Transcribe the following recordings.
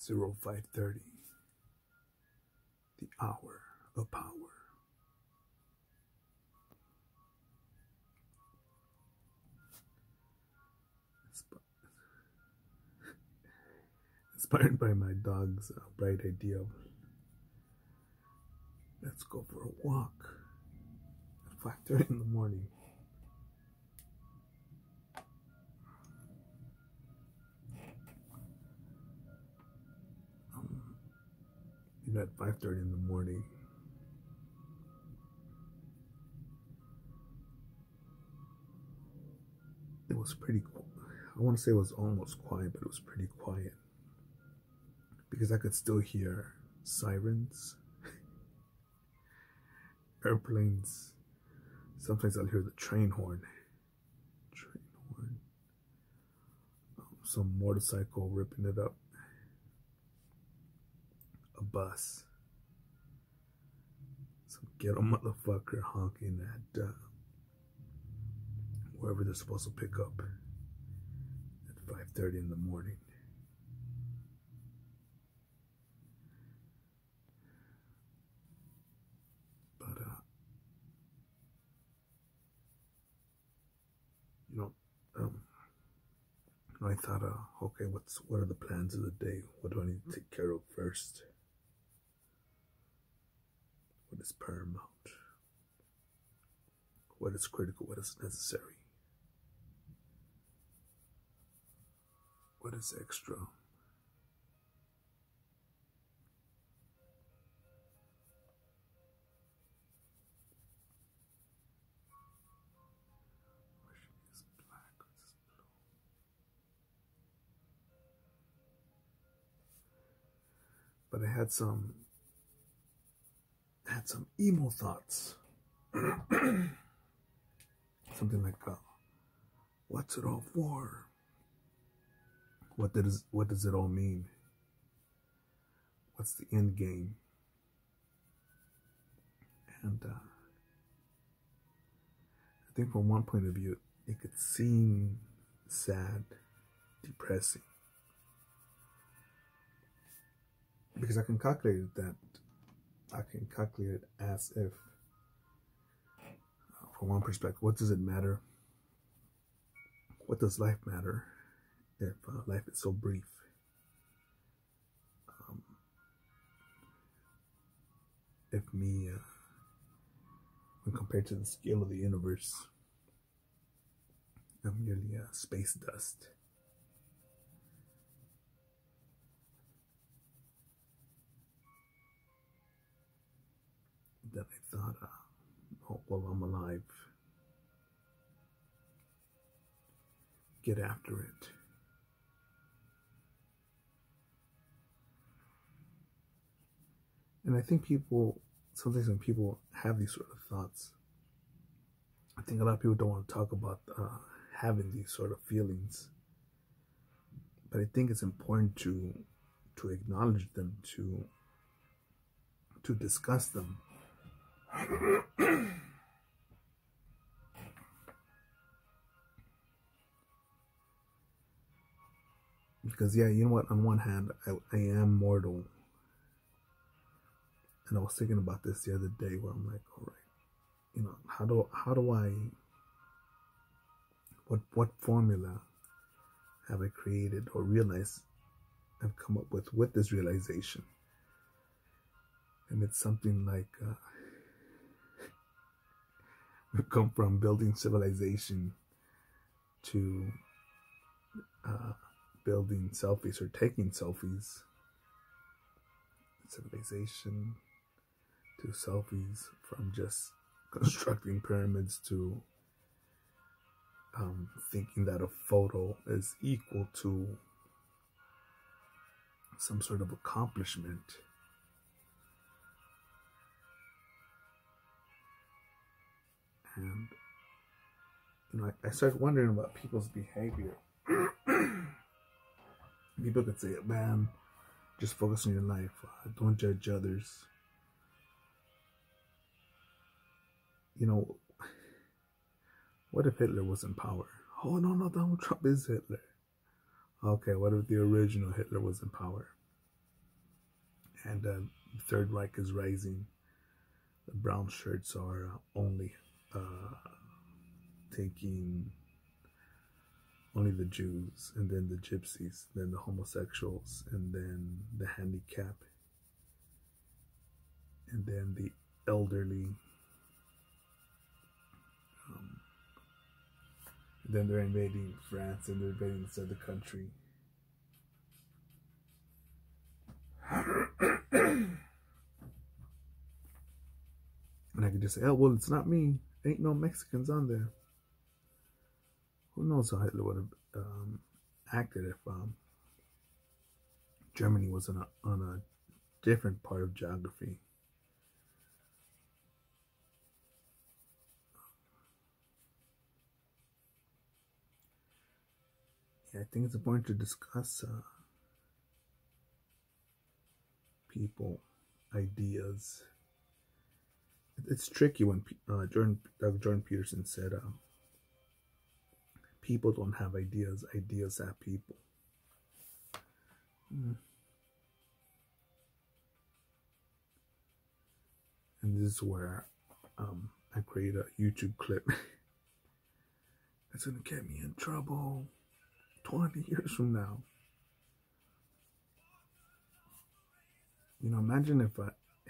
0530, the hour of power. Inspired by my dog's bright idea of, let's go for a walk at 5:30 in the morning. At 5:30 in the morning, it was pretty cool. I want to say it was almost quiet, but it was pretty quiet because I could still hear sirens, airplanes. Sometimes I'll hear the train horn, some motorcycle ripping it up, a bus, some ghetto motherfucker honking at wherever they're supposed to pick up at 5:30 in the morning. But I thought, okay, what are the plans of the day? What do I need to take care of first? What is paramount? What is critical? What is necessary? What is extra? But I had some emo thoughts. Something like, what's it all for? What does it all mean? What's the end game? And I think from one point of view, it could seem sad, depressing. Because I can calculate it as if, from one perspective, what does it matter? What does life matter if life is so brief? If me, when compared to the scale of the universe, I'm merely space dust. Then I thought, oh, well, I'm alive. Get after it. And I think sometimes when people have these sort of thoughts, I think a lot of people don't want to talk about having these sort of feelings. But I think it's important to acknowledge them, to discuss them. Because yeah, you know what, on one hand, I am mortal. And I was thinking about this the other day where I'm like, all right, how do I, what formula have I created or realized I've come up with this realization? And it's something like, we've come from building civilization to building selfies or taking selfies. Civilization to selfies, from just constructing pyramids to thinking that a photo is equal to some sort of accomplishment. And I started wondering about people's behavior. People could say, man, just focus on your life. Don't judge others. What if Hitler was in power? Oh, no, Donald Trump is Hitler. Okay, what if the original Hitler was in power? and the Third Reich is rising. The brown shirts are only taking only the Jews, and then the gypsies, then the homosexuals, and then the handicapped, and then the elderly. Then they're invading France, and they're invading this other country. And I could just say, oh, well, it's not me. Ain't no Mexicans on there. Who knows how Hitler would have acted if Germany was on a different part of geography. Yeah, I think it's important to discuss people, ideas. It's tricky when Dr. Jordan Peterson said, people don't have ideas, ideas have people. And this is where I create a YouTube clip that's going to get me in trouble 20 years from now. You know, imagine if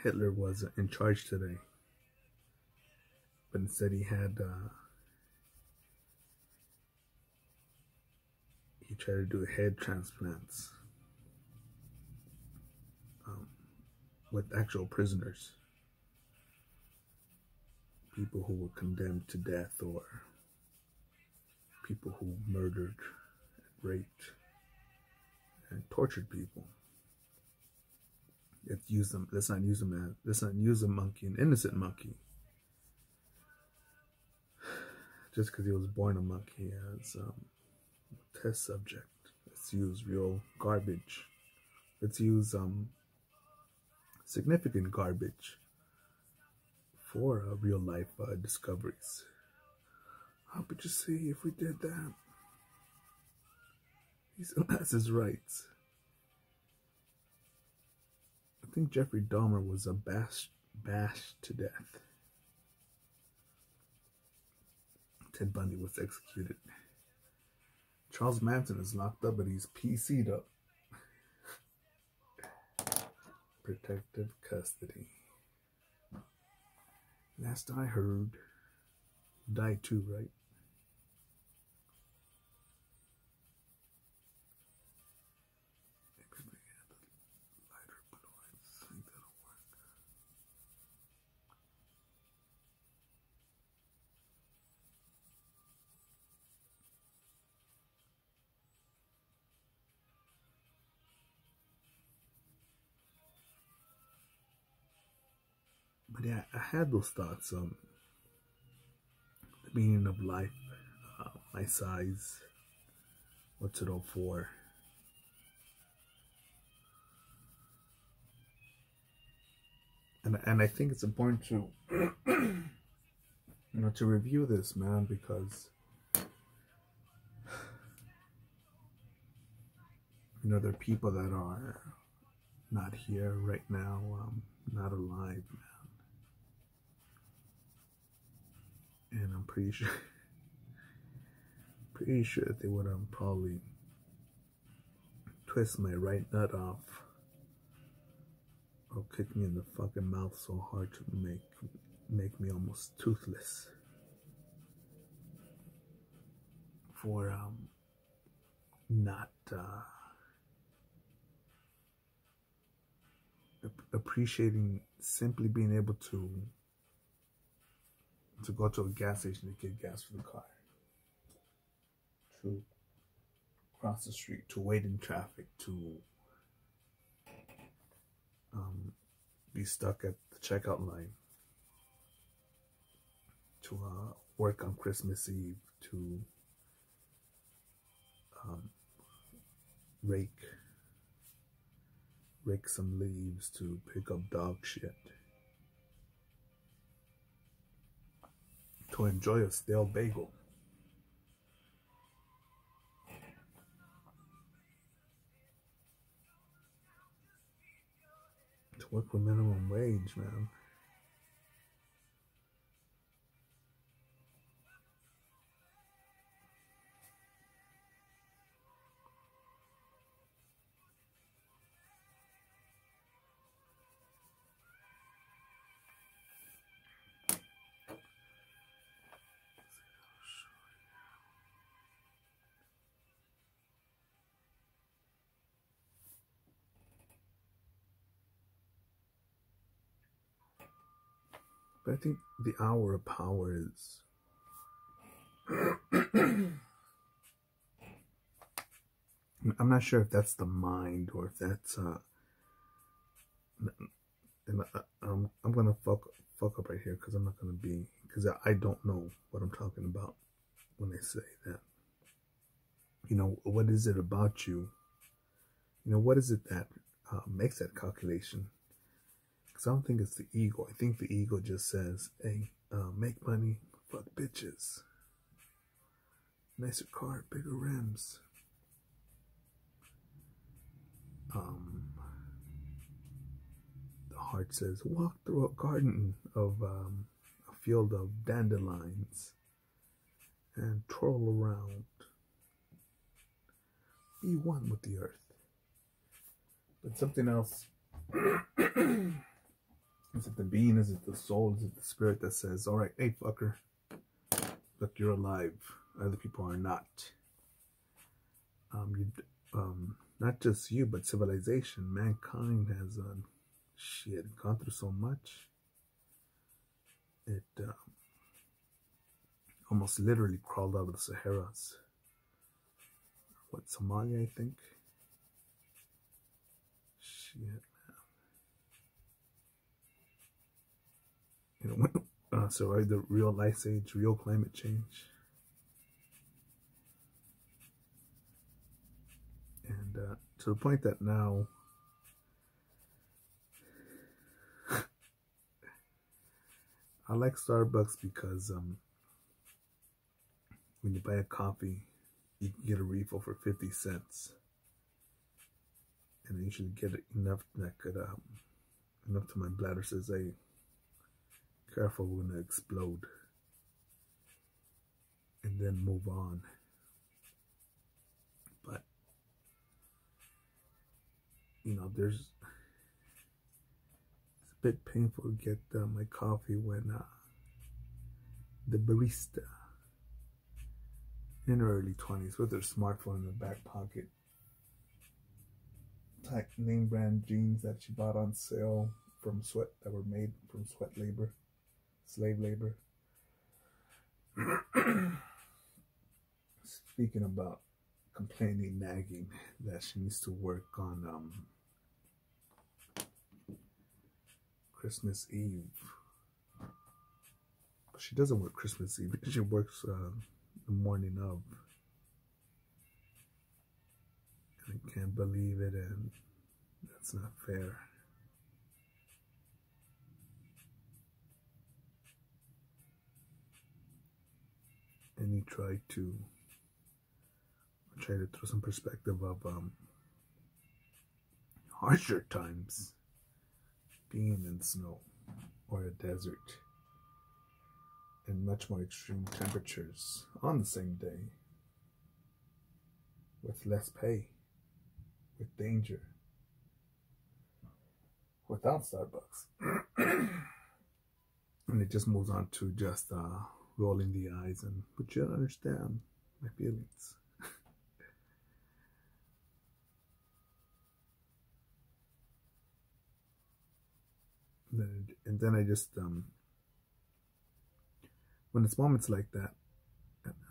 Hitler was in charge today, but instead he had, he tried to do head transplants with actual prisoners. People who were condemned to death, or people who murdered, raped, and tortured people. Let's use them. Let's not use a monkey, an innocent monkey, just because he was born a monkey, as a test subject. Let's use real garbage. Let's use significant garbage for real life discoveries. How could you see if we did that? He still has his rights. I think Jeffrey Dahmer was bashed to death. Ted Bundy was executed. Charles Manson is locked up, but he's PC'd up. Protective custody. Last I heard, died too, right? Maybe we had the lighter blue. I think that'll work. But yeah, I had those thoughts. The meaning of life, my size, what's it all for? And I think it's important to to review this, man, because there are people that are not here right now, not alive, man. And I'm pretty sure that they would probably twist my right nut off or kick me in the fucking mouth so hard to make me almost toothless for not appreciating simply being able to go to a gas station to get gas for the car, to cross the street, to wait in traffic, to be stuck at the checkout line, to work on Christmas Eve, to rake some leaves, to pick up dog shit, to enjoy a stale bagel. work for minimum wage, man. But I think the hour of power is I'm not sure if that's the mind or if that's and I'm gonna fuck up right here because I'm not gonna be because I don't know what I'm talking about when I say that. You know, what is it about you? You know, what is it that makes that calculation? Because I don't think it's the ego. I think the ego just says, "Hey, make money, fuck bitches, nicer car, bigger rims." The heart says, "Walk through a garden of a field of dandelions and twirl around. Be one with the earth." But something else. Is it the being? Is it the soul? Is it the spirit that says, "All right, hey fucker, look, you're alive. Other people are not. Not just you, but civilization, mankind has gone through so much. It almost literally crawled out of the Saharas. What, Somalia, I think. Shit, man. You know, survive the real ice age, real climate change. And to the point that now I like Starbucks because when you buy a coffee, you can get a refill for 50 cents. And I usually get enough that could, enough to my bladder says, "Hey, careful, we're gonna explode." And then move on. But, you know, it's a bit painful to get my coffee when the barista in her early 20s with her smartphone in the back pocket, type name brand jeans that she bought on sale from that were made from sweat labor, slave labor. Speaking about complaining, nagging that she needs to work on Christmas Eve. But she doesn't work Christmas Eve. She works the morning of. And I can't believe it, and that's not fair. And you try to throw some perspective of harsher times being in snow or a desert and much more extreme temperatures on the same day with less pay, with danger, without Starbucks. And it just moves on to just rolling the eyes and, "But you don't understand my feelings." And then I just when it's moments like that,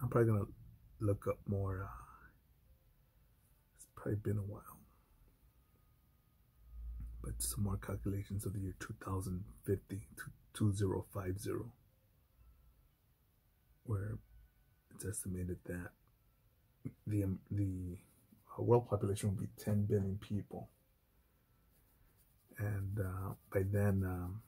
I'm probably gonna look up more. It's probably been a while, but some more calculations of the year 2050 to 2050, where it's estimated that the world population will be 10 billion people, and by then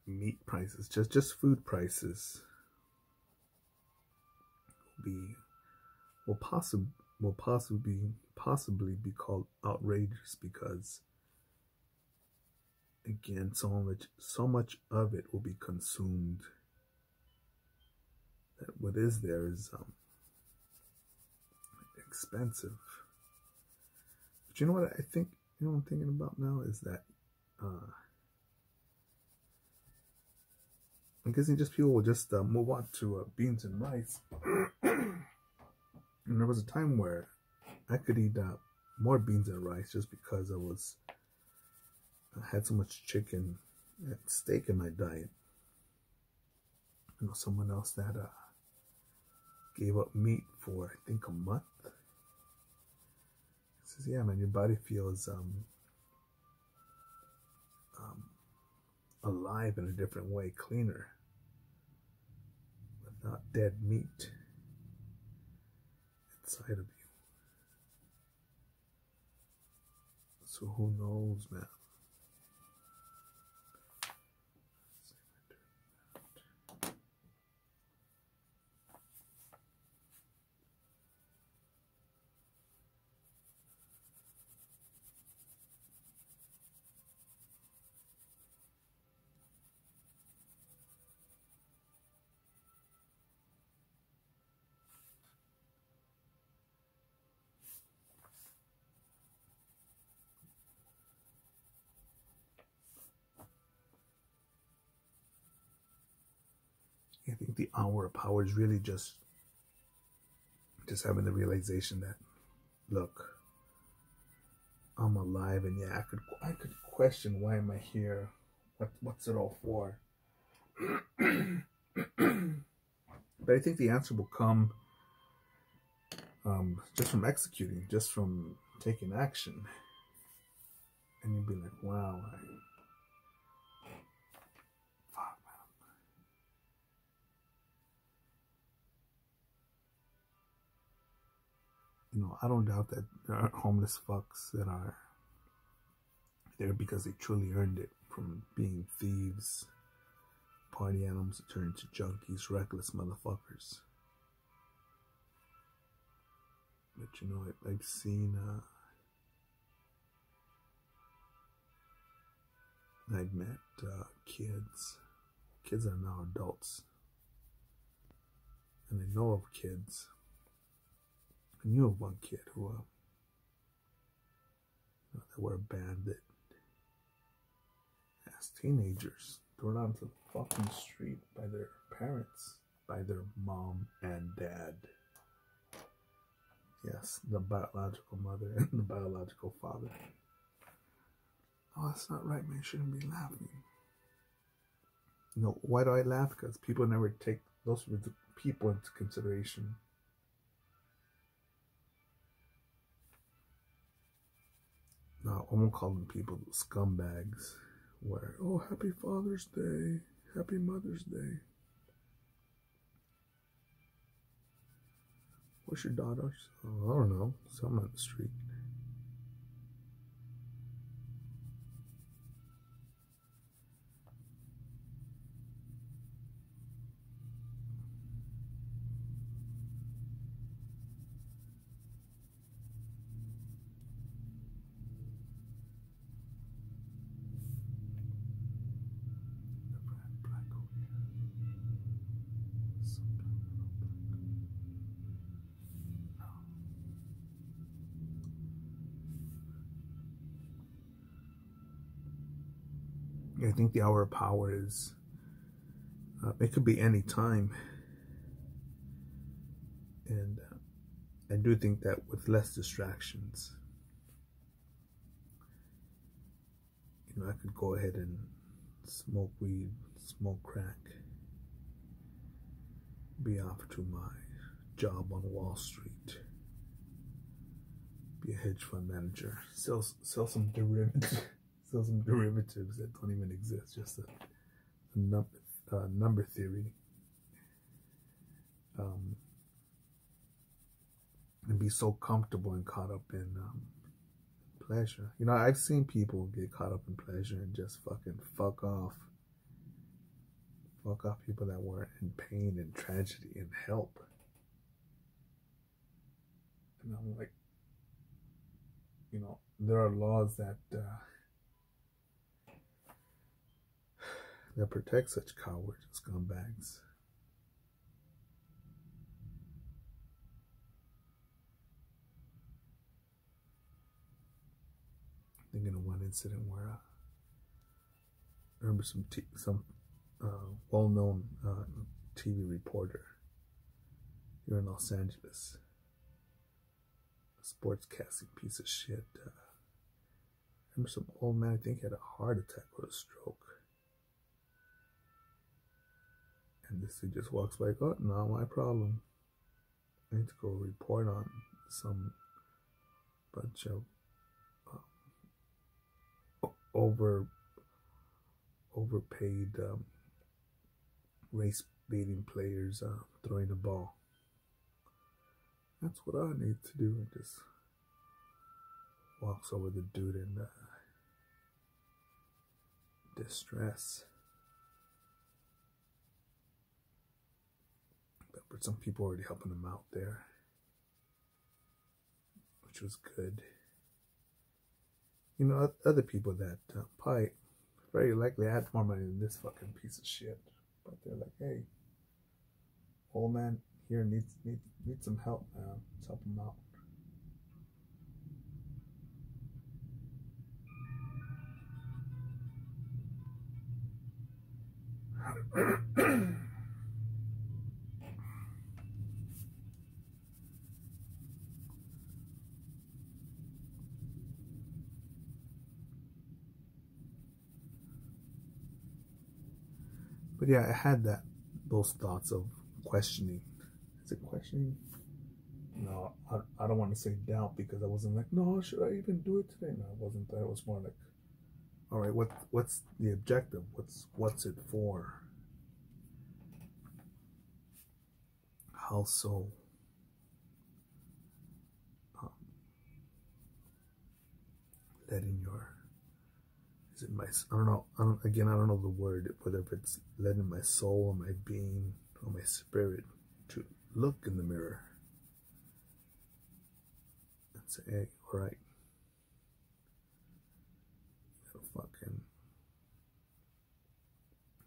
meat prices, just food prices, will will possibly be called outrageous because, again, so much of it will be consumed that what is there is expensive. But you know what I think? You know what I'm thinking about now is that I'm guessing just people will just move on to beans and rice. And there was a time where I could eat more beans and rice just because I had so much chicken and steak in my diet. You know, someone else that gave up meat for I think a month. He says, "Yeah, man, your body feels alive in a different way, cleaner, without dead meat inside of you." So who knows, man? I think the hour of power is really just having the realization that, look, I'm alive, and yeah, I could question, why am I here? What's it all for? But I think the answer will come just from executing, just from taking action, and you'll be like, wow, fuck, man. You know, I don't doubt that there are homeless fucks that are there because they truly earned it, from being thieves, party animals that turn into junkies, reckless motherfuckers. But you know, I've seen, I've met kids that are now adults, and I know of kids. I knew of one kid who that were abandoned as teenagers, thrown out onto the fucking street by their parents, by their mom and dad. Yes, the biological mother and the biological father. Oh, that's not right, man. You shouldn't be laughing. You know, why do I laugh? Because people never take those people into consideration. No, I won't call them people scumbags. Where, oh, happy Father's Day, happy Mother's Day. What's your daughter's? Oh, I don't know. Some on the street. I think the hour of power is, it could be any time. And I do think that with less distractions, you know, I could go ahead and smoke weed, smoke crack, be off to my job on Wall Street, be a hedge fund manager, sell some derivatives, sell some derivatives that don't even exist, just a number theory, and be so comfortable and caught up in pleasure. You know, I've seen people get caught up in pleasure and just fucking fuck off people that were in pain and tragedy and help. And I'm like, there are laws that that protect such cowards and scumbags. Thinking of one incident where I remember some well-known TV reporter here in Los Angeles, a sportscasting piece of shit. I remember some old man, I think he had a heart attack or a stroke. And this dude just walks by, oh, not my problem. I need to go report on some bunch of overpaid race baiting players throwing the ball. That's what I need to do. And just walks over the dude in distress. But some people already helping him out there, which was good. Other people that probably very likely had more money than this fucking piece of shit, but they're like, hey, old man here needs some help, man. Let's help him out. But yeah, I had those thoughts of questioning. Is it questioning? No, I don't want to say doubt, because I wasn't like, no, should I even do it today? No, it wasn't that. It was more like, all right, what's the objective? What's it for? How so? Letting your, is it my, I don't know, I don't know the word, whether if it's letting my soul or my being or my spirit to look in the mirror and say, hey, all right,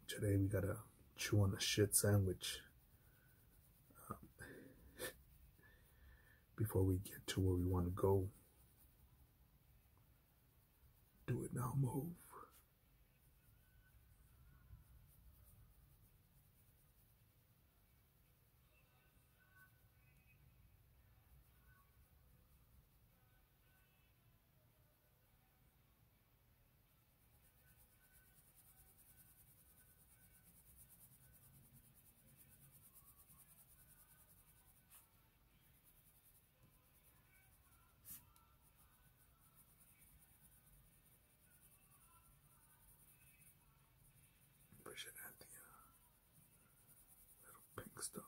today we gotta chew on a shit sandwich before we get to where we want to go. Do it now, move. Push it at the little pink stuff.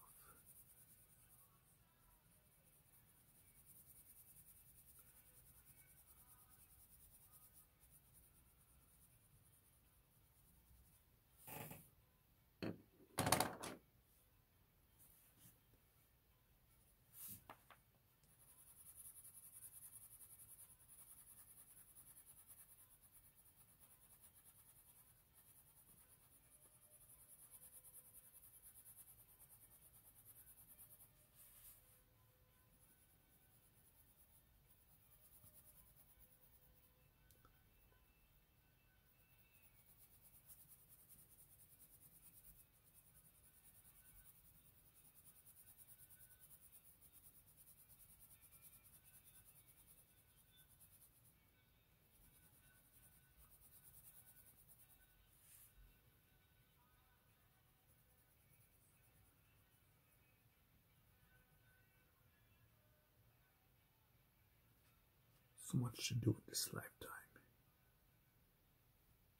So much to do in this lifetime.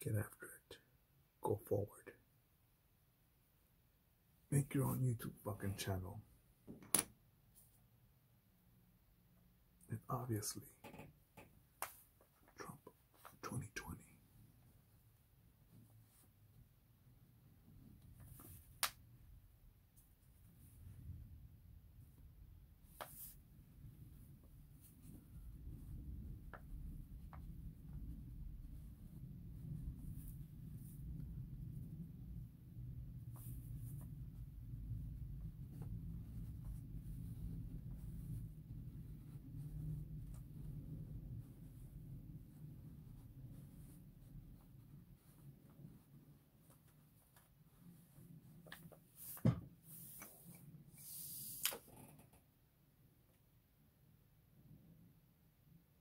Get after it. Go forward. Make your own YouTube fucking channel. And obviously,